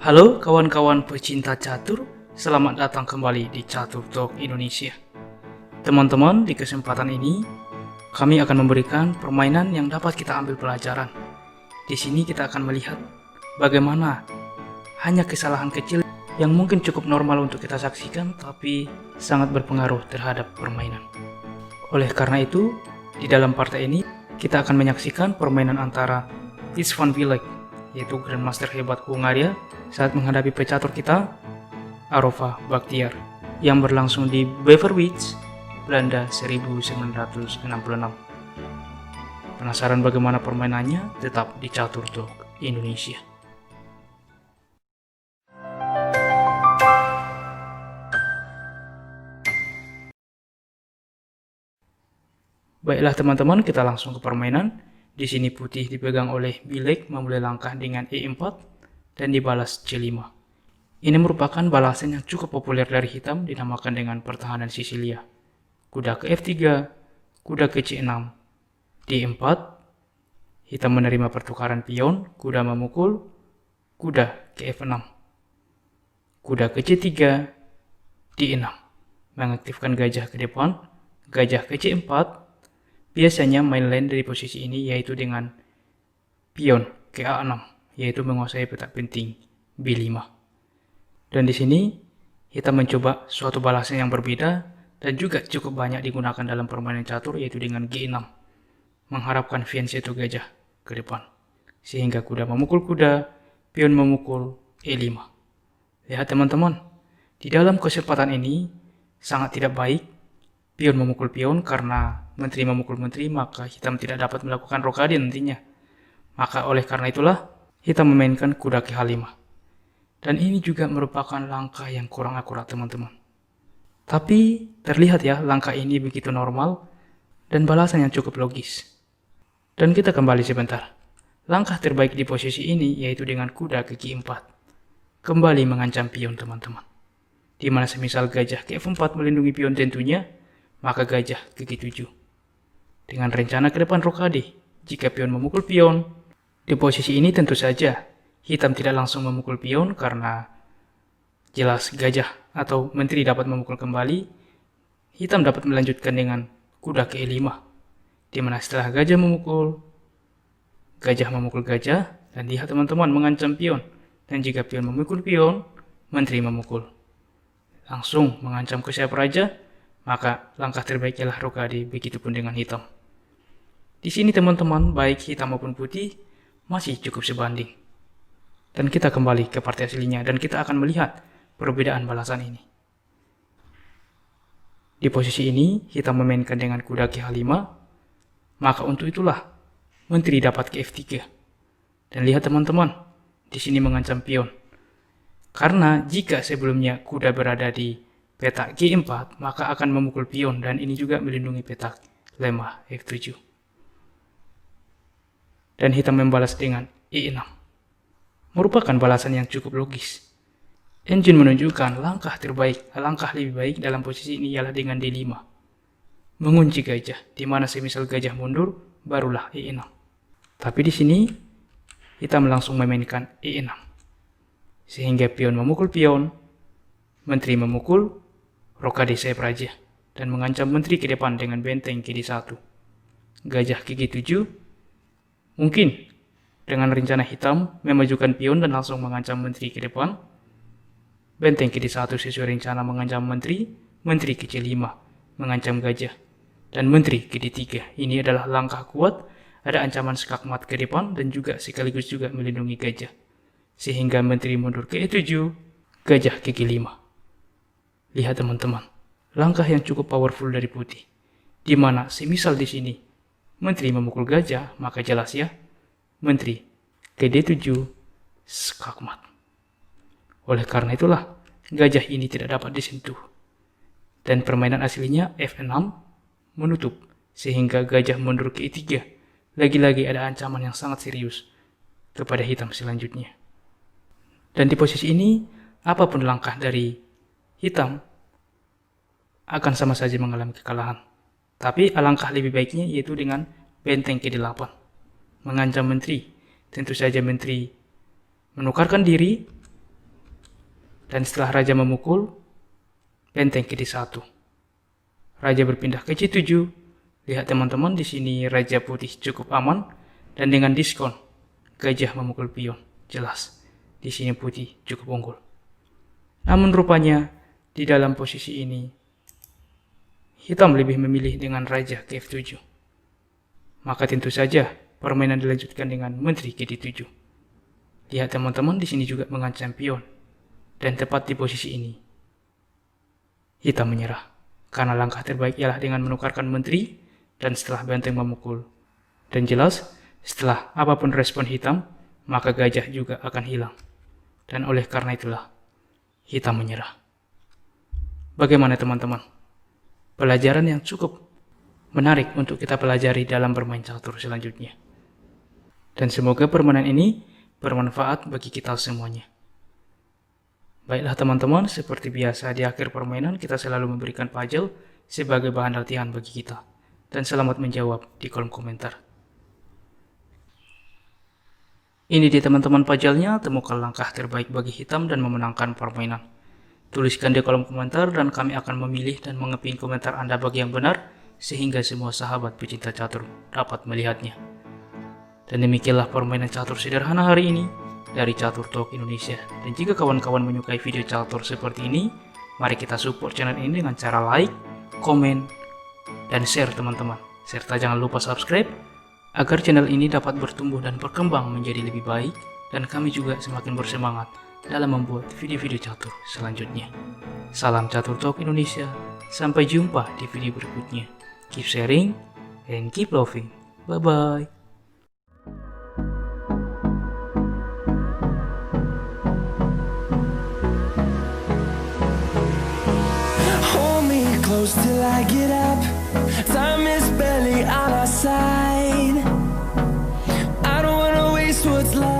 Halo kawan-kawan pecinta catur, selamat datang kembali di Catur Talk Indonesia. Teman-teman, di kesempatan ini kami akan memberikan permainan yang dapat kita ambil pelajaran. Di sini kita akan melihat bagaimana hanya kesalahan kecil yang mungkin cukup normal untuk kita saksikan, tapi sangat berpengaruh terhadap permainan. Oleh karena itu, di dalam partai ini kita akan menyaksikan permainan antara Istvan Bilek, yaitu Grandmaster hebat Hungaria, saat menghadapi pecatur kita, Arova Bakhtiar, yang berlangsung di Beverwijk, Belanda 1966. Penasaran bagaimana permainannya? Tetap di Catur Talk Indonesia. Baiklah teman-teman, kita langsung ke permainan. Di sini putih dipegang oleh Bilek, memulai langkah dengan E4 dan dibalas C5. Ini merupakan balasan yang cukup populer dari hitam, dinamakan dengan pertahanan Sisilia. Kuda ke F3, kuda ke C6, D4, hitam menerima pertukaran pion, kuda memukul, kuda ke F6, kuda ke C3, D6, mengaktifkan gajah ke depan, gajah ke C4. Biasanya main lane dari posisi ini yaitu dengan pion ke A6, yaitu menguasai petak penting B5. Dan di sini hitam mencoba suatu balasan yang berbeda dan juga cukup banyak digunakan dalam permainan catur, yaitu dengan G6, mengharapkan fianchetto gajah ke depan, sehingga kuda memukul kuda, pion memukul E5. Lihat teman-teman, di dalam kesempatan ini sangat tidak baik pion memukul pion, karena menteri memukul menteri, maka hitam tidak dapat melakukan rokade nantinya. Maka oleh karena itulah hitam memainkan kuda ke H5. Dan ini juga merupakan langkah yang kurang akurat teman-teman. Tapi terlihat ya, langkah ini begitu normal dan balasan yang cukup logis. Dan kita kembali sebentar. Langkah terbaik di posisi ini yaitu dengan kuda ke G4. Kembali mengancam pion teman-teman. Dimana semisal gajah ke F4 melindungi pion tentunya, maka gajah ke G7. Dengan rencana ke depan rokade, jika pion memukul pion, di posisi ini tentu saja hitam tidak langsung memukul pion karena jelas gajah atau menteri dapat memukul kembali. Hitam dapat melanjutkan dengan kuda ke E5, di mana setelah gajah memukul gajah, dan lihat teman-teman mengancam pion. Dan jika pion memukul pion, menteri memukul. Langsung mengancam ke sayap raja, maka langkah terbaik ialah rokade, begitupun dengan hitam. Di sini teman-teman, baik hitam maupun putih masih cukup sebanding. Dan kita kembali ke partai aslinya dan kita akan melihat perbedaan balasan ini. Di posisi ini, hitam memainkan dengan kuda ke H5, maka untuk itulah menteri dapat ke F3. Dan lihat teman-teman, di sini mengancam pion. Karena jika sebelumnya kuda berada di petak G4, maka akan memukul pion, dan ini juga melindungi petak lemah F7. Dan hitam membalas dengan E6. Merupakan balasan yang cukup logis. Engine menunjukkan langkah terbaik, langkah lebih baik dalam posisi ini ialah dengan D5. Mengunci gajah, di mana semisal gajah mundur, barulah E6. Tapi di sini hitam langsung memainkan E6. Sehingga pion memukul pion, menteri memukul, rokade sayap raja, dan mengancam menteri ke depan dengan benteng ke D1. Gajah ke G7, mungkin dengan rencana hitam memajukan pion dan langsung mengancam menteri ke depan. Benteng ke D1 sesuai rencana mengancam menteri, menteri ke C5 mengancam gajah, dan menteri ke D3. Ini adalah langkah kuat, ada ancaman skakmat ke depan dan juga sekaligus juga melindungi gajah. Sehingga menteri mundur ke E7, gajah ke G5. Lihat teman-teman, langkah yang cukup powerful dari putih. Di mana semisal di sini menteri memukul gajah, maka jelas ya, menteri ke D7 skakmat. Oleh karena itulah gajah ini tidak dapat disentuh. Dan permainan aslinya F6 menutup sehingga gajah mundur ke E3. Lagi-lagi ada ancaman yang sangat serius kepada hitam selanjutnya. Dan di posisi ini, apapun langkah dari hitam akan sama saja mengalami kekalahan. Tapi alangkah lebih baiknya yaitu dengan benteng ke D8. Mengancam menteri. Tentu saja menteri menukarkan diri Dan setelah raja memukul, benteng ke D1. Raja berpindah ke C7. Lihat teman-teman, di sini raja putih cukup aman dan dengan diskon gajah memukul pion. Jelas, di sini putih cukup unggul. Namun rupanya di dalam posisi ini hitam lebih memilih dengan raja ke F7. Maka tentu saja permainan dilanjutkan dengan menteri ke D7. Lihat teman-teman, di sini juga mengancam pion. Dan tepat di posisi ini hitam menyerah. Karena langkah terbaik ialah dengan menukarkan menteri dan setelah benteng memukul. Dan jelas, setelah apapun respon hitam, maka gajah juga akan hilang. Dan oleh karena itulah, hitam menyerah. Bagaimana teman-teman? Pelajaran yang cukup menarik untuk kita pelajari dalam bermain catur selanjutnya. Dan semoga permainan ini bermanfaat bagi kita semuanya. Baiklah teman-teman, seperti biasa di akhir permainan kita selalu memberikan puzzle sebagai bahan latihan bagi kita. Dan selamat menjawab di kolom komentar. Ini dia teman-teman puzzle-nya, temukan langkah terbaik bagi hitam dan memenangkan permainan. Tuliskan di kolom komentar dan kami akan memilih dan mengepin komentar Anda bagi yang benar, sehingga semua sahabat pecinta catur dapat melihatnya. Dan demikianlah permainan catur sederhana hari ini dari Catur Talk Indonesia. Dan jika kawan-kawan menyukai video catur seperti ini, mari kita support channel ini dengan cara like, komen, dan share teman-teman. Serta jangan lupa subscribe agar channel ini dapat bertumbuh dan berkembang menjadi lebih baik dan kami juga semakin bersemangat dalam membuat video-video catur selanjutnya. Salam Catur Talk Indonesia. Sampai jumpa di video berikutnya. Keep sharing and keep loving. Bye-bye. Close till I get up. Time is barely on our side. I don't wanna waste what's left.